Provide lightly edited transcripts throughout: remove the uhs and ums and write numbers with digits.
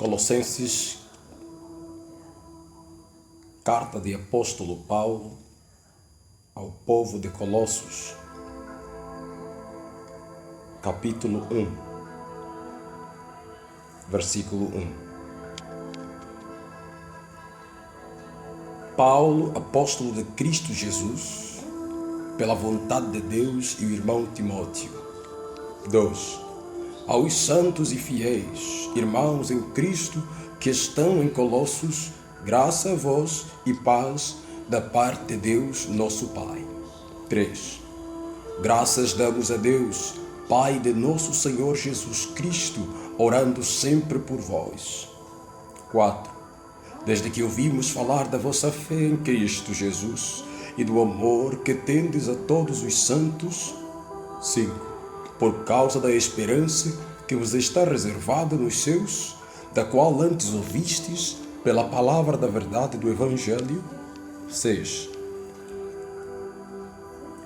Colossenses, carta de apóstolo Paulo ao povo de Colossos, capítulo 1, versículo 1. Paulo, apóstolo de Cristo Jesus, pela vontade de Deus, e o irmão Timóteo. 2. Aos santos e fiéis, irmãos em Cristo, que estão em Colossos, graça a vós e paz da parte de Deus, nosso Pai. 3. Graças damos a Deus, Pai de nosso Senhor Jesus Cristo, orando sempre por vós. 4. Desde que ouvimos falar da vossa fé em Cristo Jesus e do amor que tendes a todos os santos. 5. Por causa da esperança que vos está reservada nos céus, da qual antes ouvistes pela palavra da verdade do Evangelho. 6.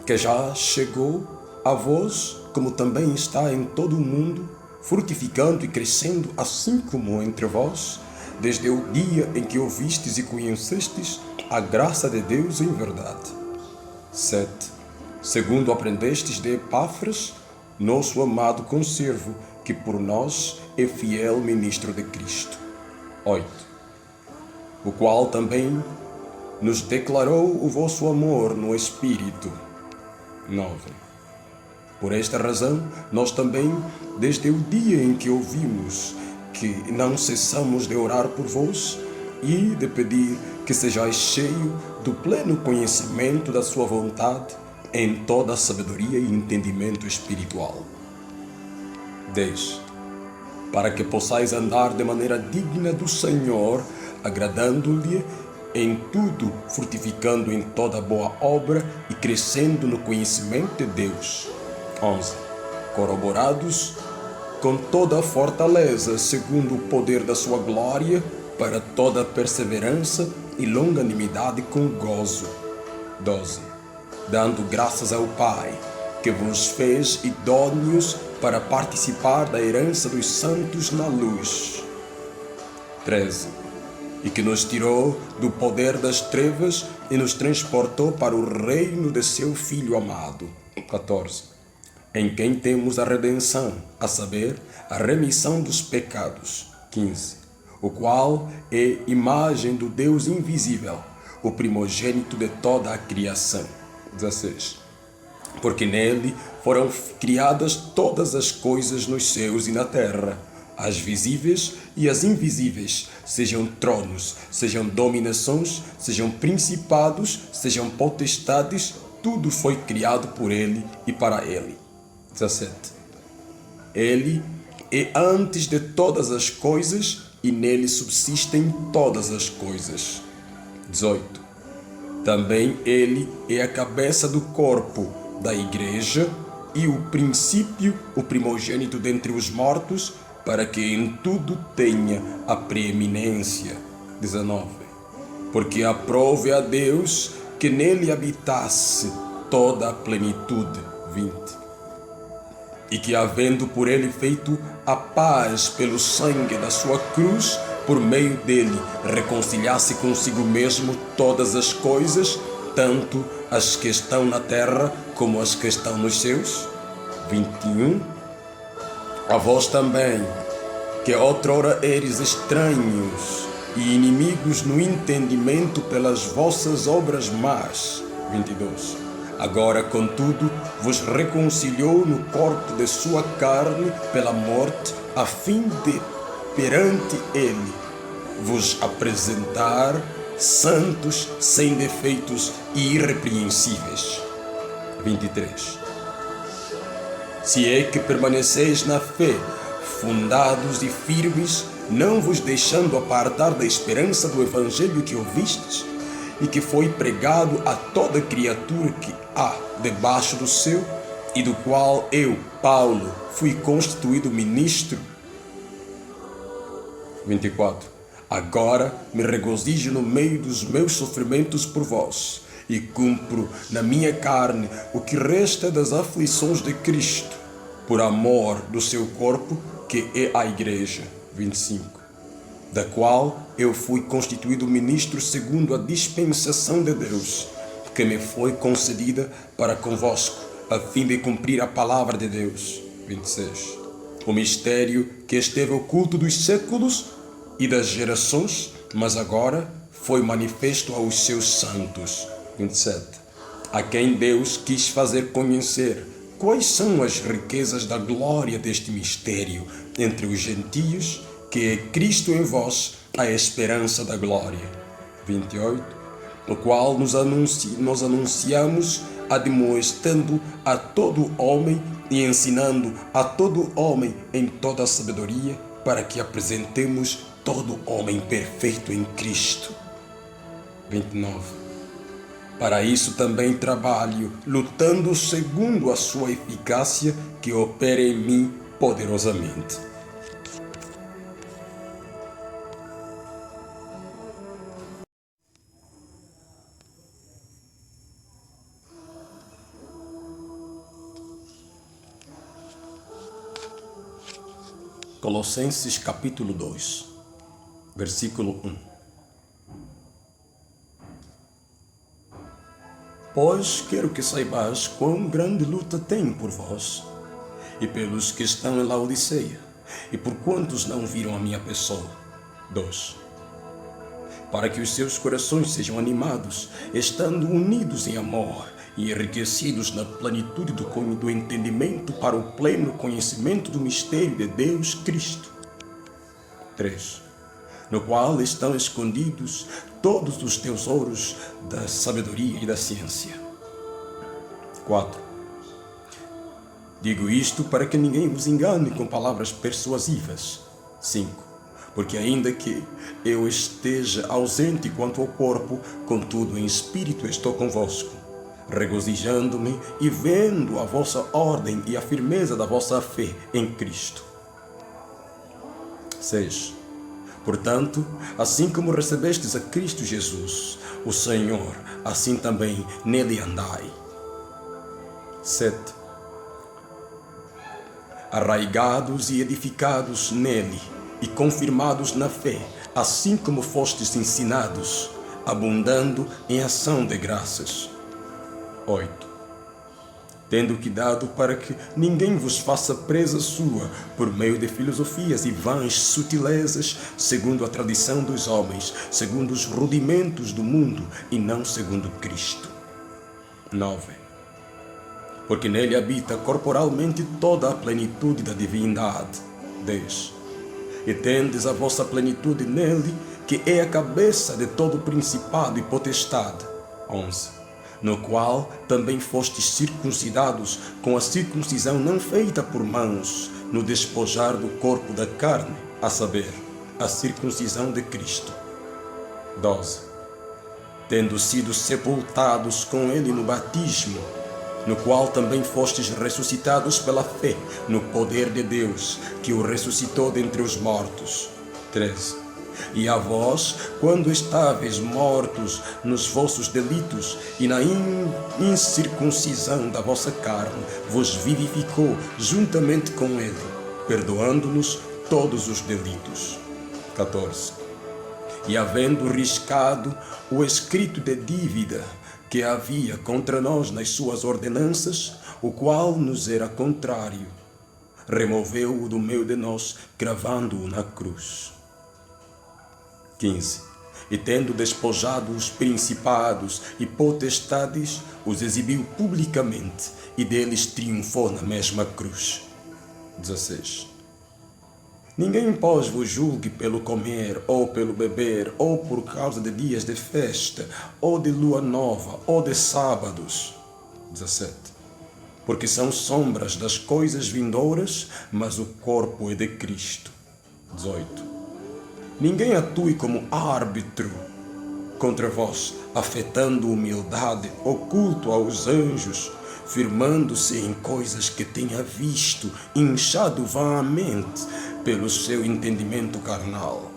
Que já chegou a vós, como também está em todo o mundo, frutificando e crescendo, assim como entre vós, desde o dia em que ouvistes e conhecestes a graça de Deus em verdade. 7. Segundo aprendestes de Epáfras, nosso amado conservo, que por nós é fiel ministro de Cristo. 8. O qual também nos declarou o vosso amor no Espírito. 9. Por esta razão, nós também, desde o dia em que ouvimos, que não cessamos de orar por vós e de pedir que sejais cheio do pleno conhecimento da sua vontade, em toda a sabedoria e entendimento espiritual. 10. Para que possais andar de maneira digna do Senhor, agradando-lhe em tudo, frutificando em toda boa obra e crescendo no conhecimento de Deus. 11. Corroborados com toda a fortaleza, segundo o poder da sua glória, para toda a perseverança e longanimidade com gozo. 12. Dando graças ao Pai, que vos fez idôneos para participar da herança dos santos na luz. 13. E que nos tirou do poder das trevas e nos transportou para o reino de seu Filho amado. 14. Em quem temos a redenção, a saber, a remissão dos pecados. 15. O qual é imagem do Deus invisível, o primogênito de toda a criação. 16. Porque nele foram criadas todas as coisas nos céus e na terra, as visíveis e as invisíveis, sejam tronos, sejam dominações, sejam principados, sejam potestades, tudo foi criado por ele e para ele. 17. Ele é antes de todas as coisas e nele subsistem todas as coisas. 18. Também ele é a cabeça do corpo da igreja e o princípio, o primogênito dentre os mortos, para que em tudo tenha a preeminência. 19. Porque aprove a Deus que nele habitasse toda a plenitude. 20. E que, havendo por ele feito a paz pelo sangue da sua cruz, por meio dele reconciliasse consigo mesmo todas as coisas, tanto as que estão na terra como as que estão nos céus. 21. A vós também, que outrora eres estranhos e inimigos no entendimento pelas vossas obras más. 22. Agora, contudo, vos reconciliou no corpo de sua carne pela morte, a fim de, perante ele, vos apresentar santos, sem defeitos e irrepreensíveis. 23. Se é que permaneceis na fé, fundados e firmes, não vos deixando apartar da esperança do Evangelho que ouvistes, e que foi pregado a toda criatura que há debaixo do céu, e do qual eu, Paulo, fui constituído ministro. 24. Agora me regozijo no meio dos meus sofrimentos por vós, e cumpro na minha carne o que resta das aflições de Cristo, por amor do seu corpo, que é a Igreja. 25. da qual eu fui constituído ministro segundo a dispensação de Deus, que me foi concedida para convosco, a fim de cumprir a palavra de Deus. 26. O mistério que esteve oculto dos séculos e das gerações, mas agora foi manifesto aos seus santos. 27. A quem Deus quis fazer conhecer quais são as riquezas da glória deste mistério entre os gentios, que é Cristo em vós, a esperança da glória. 28. O qual nós anunciamos, admoestando a todo homem e ensinando a todo homem em toda a sabedoria, para que apresentemos todo homem perfeito em Cristo. 29. Para isso também trabalho, lutando segundo a sua eficácia, que opera em mim poderosamente. Colossenses capítulo 2, versículo 1. Pois quero que saibais quão grande luta tenho por vós, e pelos que estão em Laodiceia, e por quantos não viram a minha pessoa. 2. Para que os seus corações sejam animados, estando unidos em amor, e enriquecidos na plenitude do entendimento para o pleno conhecimento do mistério de Deus Cristo. 3. No qual estão escondidos todos os tesouros da sabedoria e da ciência. 4. Digo isto para que ninguém vos engane com palavras persuasivas. 5. Porque ainda que eu esteja ausente quanto ao corpo, contudo em espírito estou convosco, regozijando-me e vendo a vossa ordem e a firmeza da vossa fé em Cristo. 6. Portanto, assim como recebestes a Cristo Jesus, o Senhor, assim também nele andai. 7. Arraigados e edificados nele, e confirmados na fé, assim como fostes ensinados, abundando em ação de graças. 8. Tendo cuidado para que ninguém vos faça presa sua por meio de filosofias e vãs sutilezas, segundo a tradição dos homens, segundo os rudimentos do mundo e não segundo Cristo. 9. Porque nele habita corporalmente toda a plenitude da divindade. 10. E tendes a vossa plenitude nele, que é a cabeça de todo principado e potestade. 11. No qual também fostes circuncidados com a circuncisão não feita por mãos, no despojar do corpo da carne, a saber, a circuncisão de Cristo. 12. Tendo sido sepultados com ele no batismo, no qual também fostes ressuscitados pela fé no poder de Deus, que o ressuscitou dentre os mortos. 13. E a vós, quando estáveis mortos nos vossos delitos e na incircuncisão da vossa carne, vos vivificou juntamente com ele, perdoando-nos todos os delitos. 14. E havendo riscado o escrito de dívida que havia contra nós nas suas ordenanças, o qual nos era contrário, removeu-o do meio de nós, cravando-o na cruz. 15. E tendo despojado os principados e potestades, os exibiu publicamente, e deles triunfou na mesma cruz. 16. Ninguém, pois, vos julgue pelo comer, ou pelo beber, ou por causa de dias de festa, ou de lua nova, ou de sábados. 17. Porque são sombras das coisas vindouras, mas o corpo é de Cristo. 18. Ninguém atue como árbitro contra vós, afetando humildade, oculto aos anjos, firmando-se em coisas que tenha visto, inchado vanamente pelo seu entendimento carnal.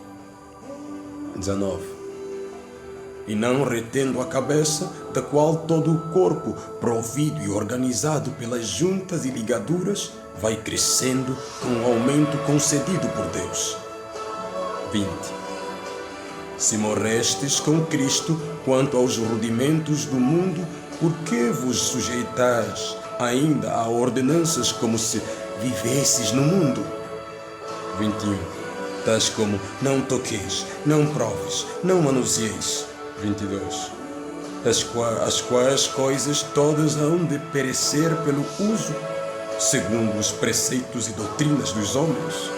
19. E não retendo a cabeça, da qual todo o corpo, provido e organizado pelas juntas e ligaduras, vai crescendo com o aumento concedido por Deus. 20. Se morrestes com Cristo quanto aos rudimentos do mundo, por que vos sujeitais ainda a ordenanças como se vivesses no mundo? 21. Tais como não toqueis, não proves, não manuseis. 22. As quais coisas todas hão de perecer pelo uso, segundo os preceitos e doutrinas dos homens.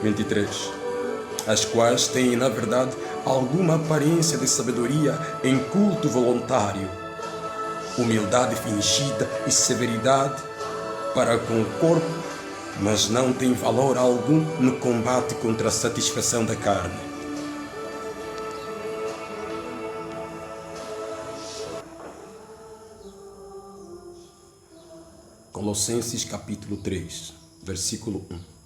23. As quais têm, na verdade, alguma aparência de sabedoria em culto voluntário, humildade fingida e severidade para com o corpo, mas não têm valor algum no combate contra a satisfação da carne. Colossenses capítulo 3, versículo 1.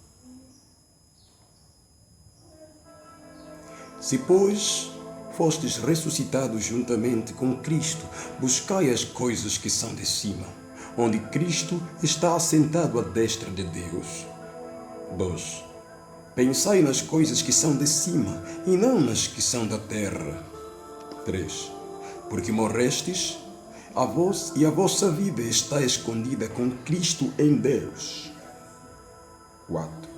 Se, pois, fostes ressuscitados juntamente com Cristo, buscai as coisas que são de cima, onde Cristo está assentado à destra de Deus. 2. Pensai nas coisas que são de cima, e não nas que são da terra. 3. Porque morrestes, a vós e a vossa vida está escondida com Cristo em Deus. 4.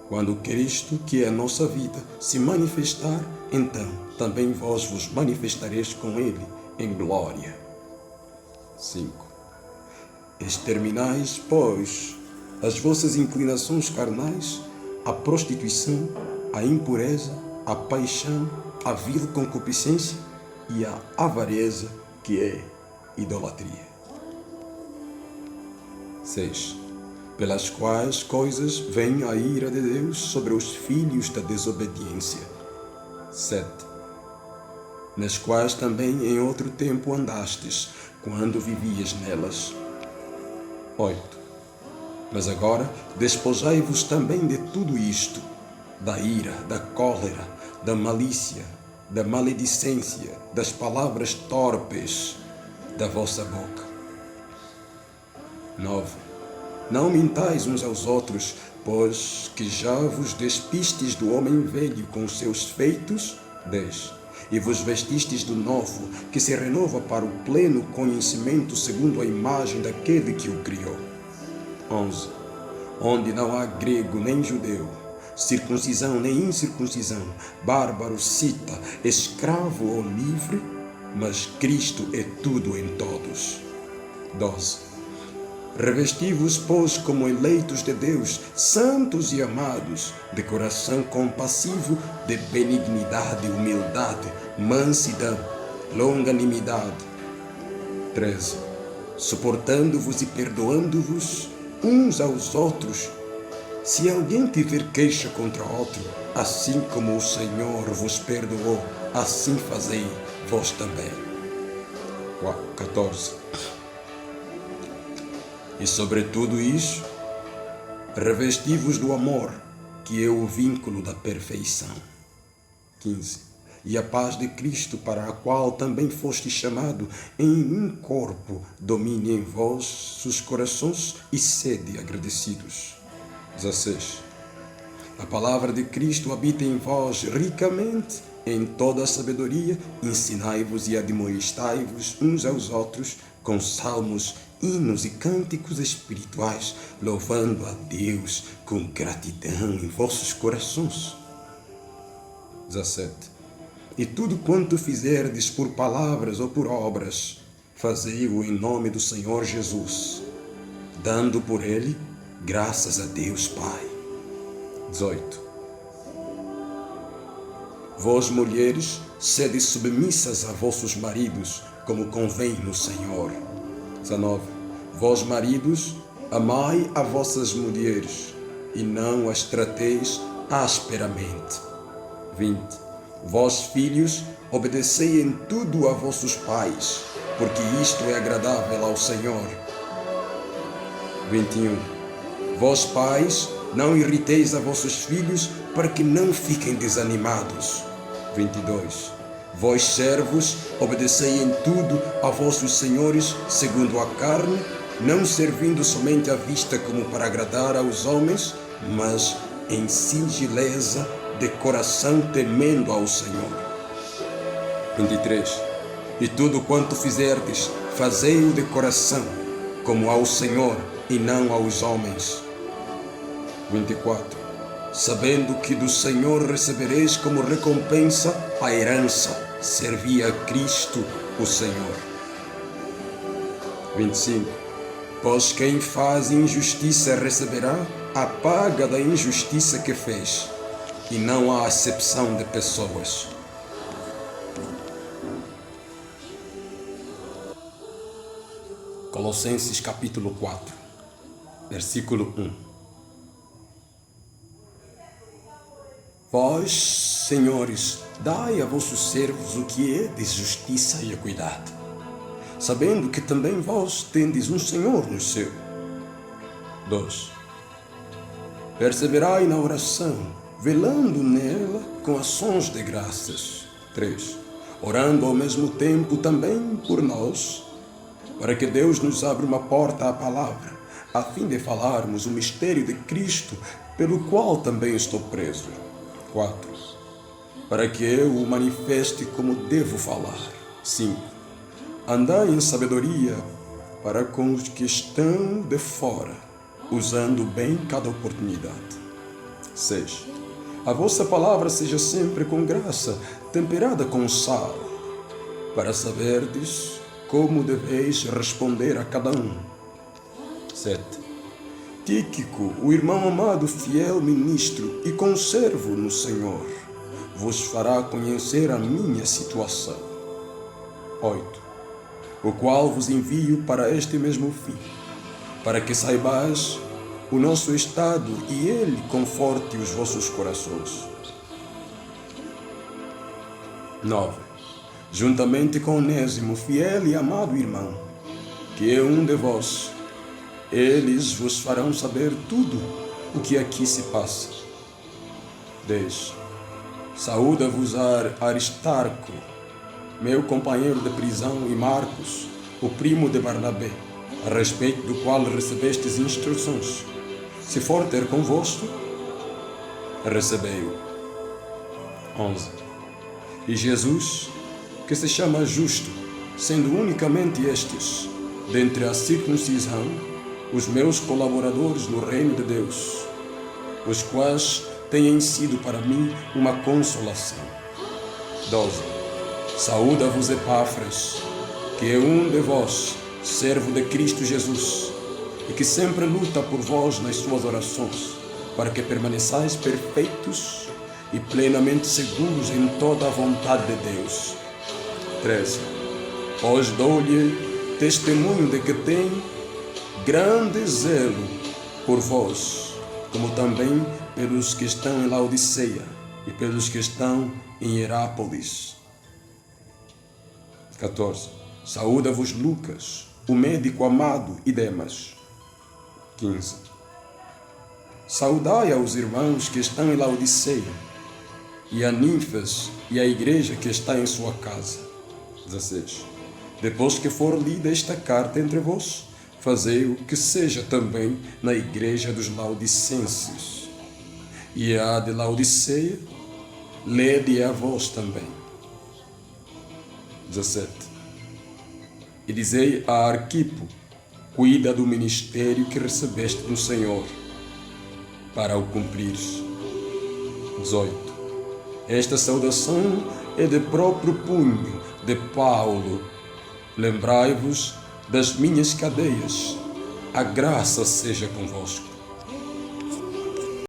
Quando Cristo, que é a nossa vida, se manifestar, então também vós vos manifestareis com Ele em glória. 5. Exterminais, pois, as vossas inclinações carnais, a prostituição, a impureza, a paixão, a vil concupiscência e a avareza, que é idolatria. 6. Pelas quais coisas vem a ira de Deus sobre os filhos da desobediência. 7. Nas quais também em outro tempo andastes, quando vivias nelas. 8. Mas agora despojai-vos também de tudo isto, da ira, da cólera, da malícia, da maledicência, das palavras torpes da vossa boca. 9. Não mintais uns aos outros, pois que já vos despistes do homem velho com os seus feitos. 10. E vos vestistes do novo, que se renova para o pleno conhecimento segundo a imagem daquele que o criou. 11. Onde não há grego nem judeu, circuncisão nem incircuncisão, bárbaro, cita, escravo ou livre, mas Cristo é tudo em todos. 12. Revesti-vos, pois, como eleitos de Deus, santos e amados, de coração compassivo, de benignidade, humildade, mansidão, longanimidade. 13. Suportando-vos e perdoando-vos uns aos outros, se alguém tiver queixa contra outro, assim como o Senhor vos perdoou, assim fazei vós também. 14. E sobre tudo isso, revesti-vos do amor, que é o vínculo da perfeição. 15. E a paz de Cristo, para a qual também foste chamado, em um corpo, domine em vossos corações e sede agradecidos. 16. A palavra de Cristo habita em vós ricamente, em toda a sabedoria, ensinai-vos e admoestai-vos uns aos outros com salmos, hinos e cânticos espirituais, louvando a Deus com gratidão em vossos corações. 17. E tudo quanto fizerdes por palavras ou por obras, fazei-o em nome do Senhor Jesus, dando por ele graças a Deus Pai. 18. Vós, mulheres, sede submissas a vossos maridos, como convém no Senhor. 19. Vós, maridos, amai a vossas mulheres, e não as trateis asperamente. 20. Vós, filhos, obedecei em tudo a vossos pais, porque isto é agradável ao Senhor. 21. Vós, pais, não irriteis a vossos filhos, para que não fiquem desanimados. 22. Vós, servos, obedecei em tudo a vossos senhores, segundo a carne, não servindo somente à vista como para agradar aos homens, mas em singeleza, de coração temendo ao Senhor. 23. E tudo quanto fizerdes, fazei-o de coração, como ao Senhor e não aos homens. 24. Sabendo que do Senhor recebereis como recompensa a herança, servir a Cristo o Senhor. 25. Pois quem faz injustiça receberá a paga da injustiça que fez, e não há acepção de pessoas. Colossenses capítulo 4, versículo 1. Vós, senhores, dai a vossos servos o que é de justiça e equidade, sabendo que também vós tendes um Senhor no céu. 2. Perseverai na oração, velando nela com ações de graças. 3. Orando ao mesmo tempo também por nós, para que Deus nos abra uma porta à palavra, a fim de falarmos o mistério de Cristo, pelo qual também estou preso. 4. Para que eu o manifeste como devo falar. 5. Andai em sabedoria para com os que estão de fora, usando bem cada oportunidade. 6. A vossa palavra seja sempre com graça, temperada com sal, para saberdes como deveis responder a cada um. 7. Tíquico, o irmão amado, fiel ministro e conservo no Senhor, vos fará conhecer a minha situação. 8. O qual vos envio para este mesmo fim, para que saibais o nosso estado e ele conforte os vossos corações. 9. Juntamente com Onésimo, fiel e amado irmão, que é um de vós, eles vos farão saber tudo o que aqui se passa. 10. Saúda-vos Aristarco, meu companheiro de prisão, e Marcos, o primo de Barnabé, a respeito do qual recebestes instruções. Se for ter convosco, recebei-o. 11. E Jesus, que se chama justo, sendo unicamente estes, dentre a circuncisão, os meus colaboradores no reino de Deus, os quais têm sido para mim uma consolação. 12. Saúda-vos Epáfras, que é um de vós, servo de Cristo Jesus, e que sempre luta por vós nas suas orações, para que permaneçais perfeitos e plenamente seguros em toda a vontade de Deus. 13. Pois dou-lhe testemunho de que tem grande zelo por vós, como também pelos que estão em Laodiceia e pelos que estão em Hierápolis. 14. Saúda-vos Lucas, o médico amado, e Demas. 15. Saudai aos irmãos que estão em Laodiceia, e a Ninfas e a igreja que está em sua casa. 16. Depois que for lida esta carta entre vós, fazei-o que seja também na igreja dos Laodicenses. E a de Laodiceia, lede a vós também. 17. E dizei a Arquipo, cuida do ministério que recebeste do Senhor, para o cumprires. 18. Esta saudação é de próprio punho de Paulo. Lembrai-vos das minhas cadeias. A graça seja convosco.